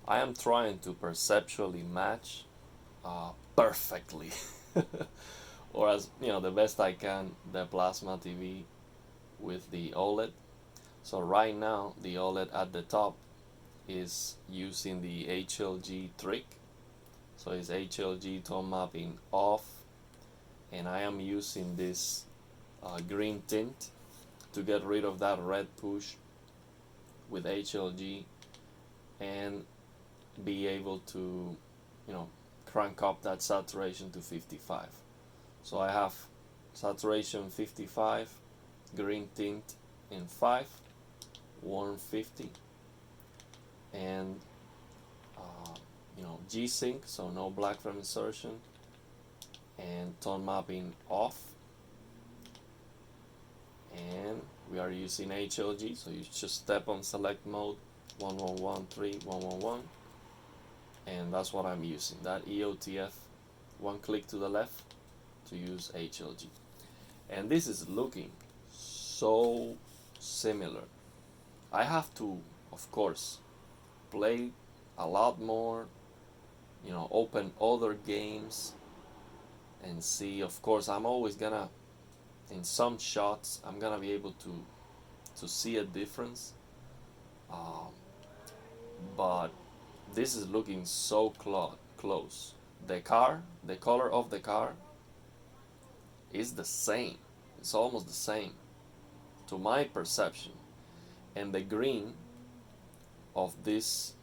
I am trying to perceptually match perfectly, or as the best I can, the plasma TV with the OLED. So right now the OLED at the top is using the HLG trick. So it's HLG tone mapping off, and I am using this green tint to get rid of that red push with HLG and be able to, crank up that saturation to 55. So I have saturation 55, green tint in 5, warm 50, and G-Sync, so no black frame insertion, and tone mapping off. And we are using HLG, so you just step on select mode 1113 111, and that's what I'm using, that EOTF. One click to the left to use HLG, and this is looking so similar. I have to, of course, play a lot more, open other games and see. Of course, I'm always gonna, in some shots, I'm gonna be able to see a difference, um, but this is looking so close. The color of the car is the same. It's almost the same to my perception, and the green of this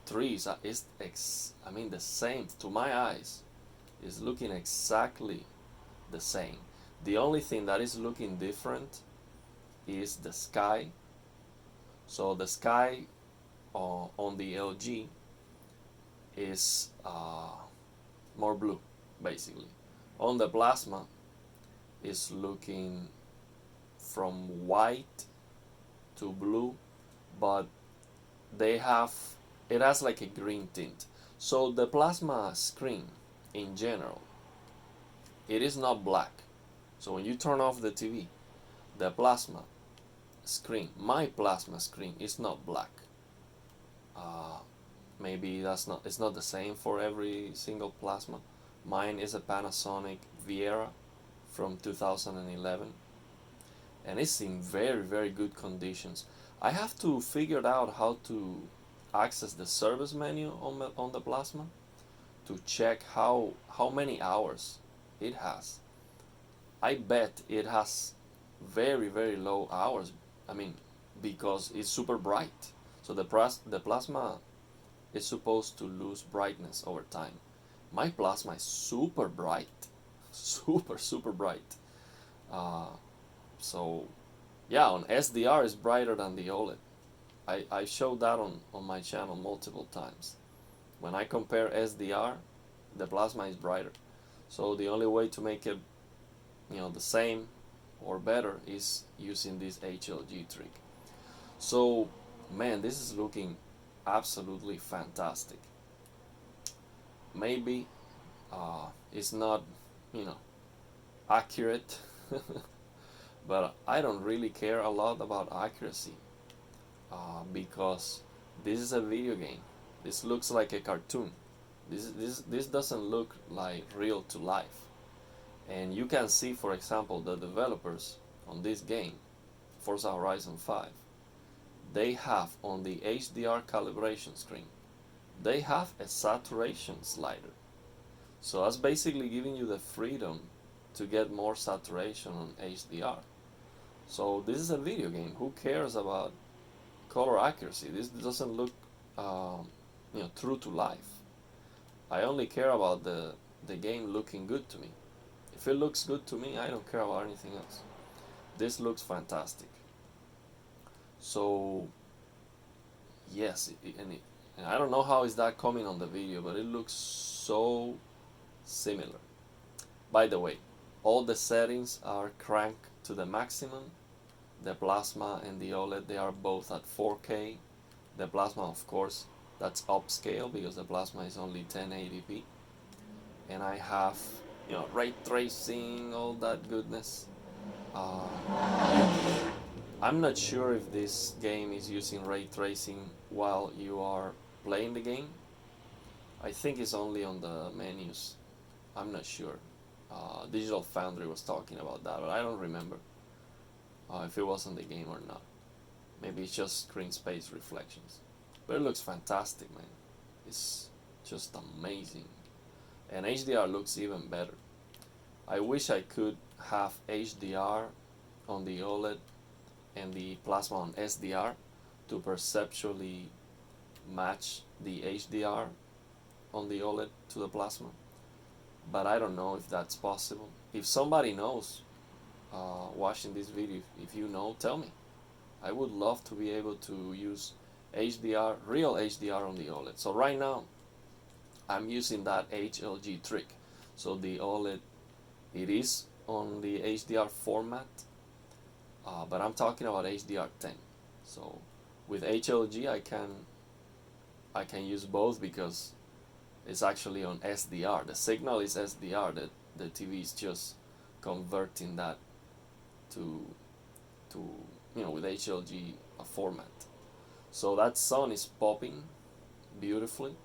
trees is the same to my eyes. Is looking exactly the same. The only thing that is looking different is the sky. So the sky on the LG is more blue, basically. On the plasma is looking from white to blue, but they have it has like a green tint. So the plasma screen in general, it is not black. So when you turn off the TV, the plasma screen, my plasma screen, is not black. Maybe it's not the same for every single plasma. Mine is a Panasonic Viera from 2011, and it's in very, very good conditions. I have to figure out how to access the service menu on the plasma to check how many hours it has. I bet it has very, very low hours. I mean, because it's super bright. So the plasma is supposed to lose brightness over time. My plasma is super bright, super bright. Uh, so yeah, on SDR is brighter than the OLED. I showed that on my channel multiple times. When I compare SDR, the plasma is brighter. So the only way to make it, the same or better is using this HLG trick. So, man, this is looking absolutely fantastic. Maybe it's not, accurate, but I don't really care a lot about accuracy because this is a video game. This looks like a cartoon. This doesn't look like real to life. And you can see, for example, the developers on this game, Forza Horizon 5, they have on the HDR calibration screen, they have a saturation slider. So that's basically giving you the freedom to get more saturation on HDR. So this is a video game. Who cares about color accuracy? This doesn't look true to life. I only care about the game looking good to me. If it looks good to me, I don't care about anything else. This looks fantastic. So yes, and I don't know how is that coming on the video, but it looks so similar. By the way, all the settings are cranked to the maximum. The plasma and the OLED, they are both at 4K. The plasma, of course, that's upscale because the plasma is only 1080p. And I have, ray tracing, all that goodness. I'm not sure if this game is using ray tracing while you are playing the game. I think it's only on the menus. I'm not sure. Digital Foundry was talking about that, but I don't remember if it was on the game or not. Maybe it's just screen space reflections. But it looks fantastic, man. It's just amazing. And HDR looks even better. I wish I could have HDR on the OLED and the plasma on SDR to perceptually match the HDR on the OLED to the plasma. But I don't know if that's possible. If somebody knows, watching this video, if you know, tell me. I would love to be able to use HDR, real HDR on the OLED. So right now, I'm using that HLG trick. So the OLED, it is on the HDR format, but I'm talking about HDR10. So with HLG, I can use both because it's actually on SDR. The signal is SDR. That the TV is just converting that to with HLG format. So that sun is popping beautifully.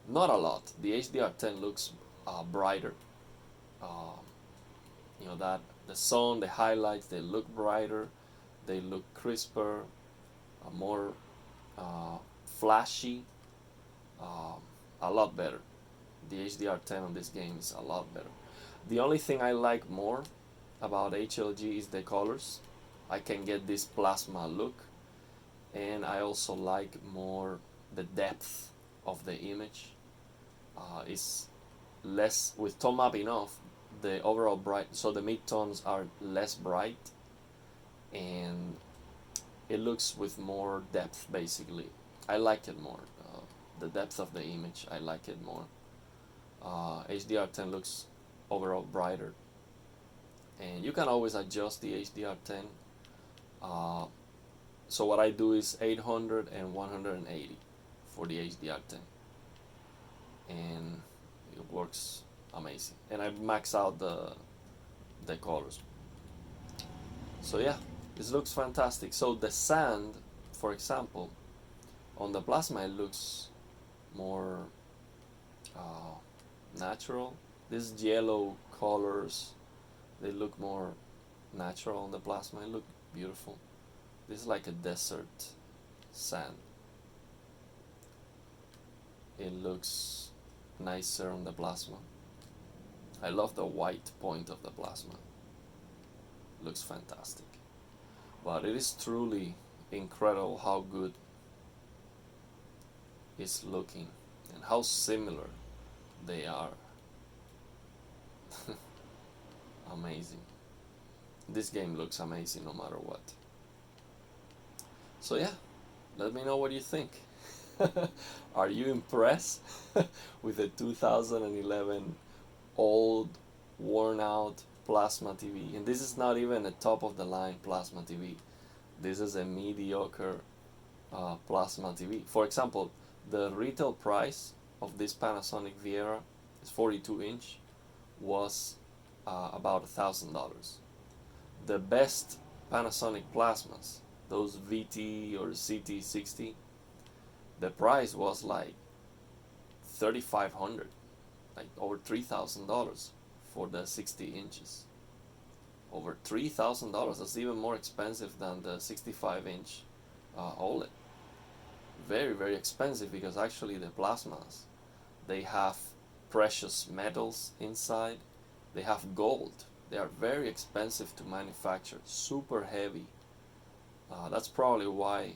Not a lot. The HDR10 looks brighter. That the sun, the highlights, they look brighter. They look crisper, more flashy. A lot better. The HDR10 on this game is a lot better. The only thing I like more about HLG is the colors. I can get this plasma look, and I also like more the depth of the image. It's less with tone mapping off. The overall bright, so the mid-tones are less bright, and it looks with more depth. Basically, I like it more. The depth of the image, I like it more. HDR10 looks overall brighter, and you can always adjust the HDR10. So what I do is 800 and 180 for the HDR10, and it works amazing. And I max out the colors. So yeah, this looks fantastic. So the sand, for example, on the plasma, it looks more natural. These yellow colors, they look more natural on the plasma. It look beautiful. This is like a desert sand. It looks nicer on the plasma. I love the white point of the plasma. It looks fantastic. But it is truly incredible how good it's looking and how similar they are. Amazing. This game looks amazing no matter what. So yeah, let me know what you think. Are you impressed with the 2011 old, worn out plasma TV? And this is not even a top of the line plasma TV. This is a mediocre plasma TV. For example, the retail price of this Panasonic Viera, is 42-inch, was about $1,000. The best Panasonic plasmas, those VT or CT60, the price was like $3,500, like over $3,000 for the 60 inches. Over $3,000. That's even more expensive than the 65-inch OLED. Very, very expensive, because actually the plasmas, they have precious metals inside. They have gold. They are very expensive to manufacture, super heavy. That's probably why,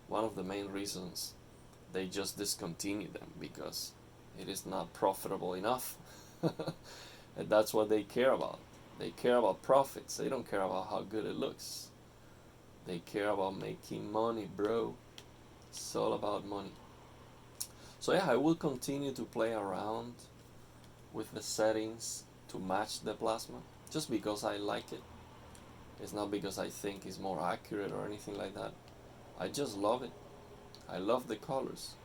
one of the main reasons they just discontinued them, because it is not profitable enough. And that's what they care about. They care about profits. They don't care about how good it looks. They care about making money, bro. It's all about money. So yeah, I will continue to play around with the settings to match the plasma, just because I like it. It's not because I think it's more accurate or anything like that. I just love it. I love the colors.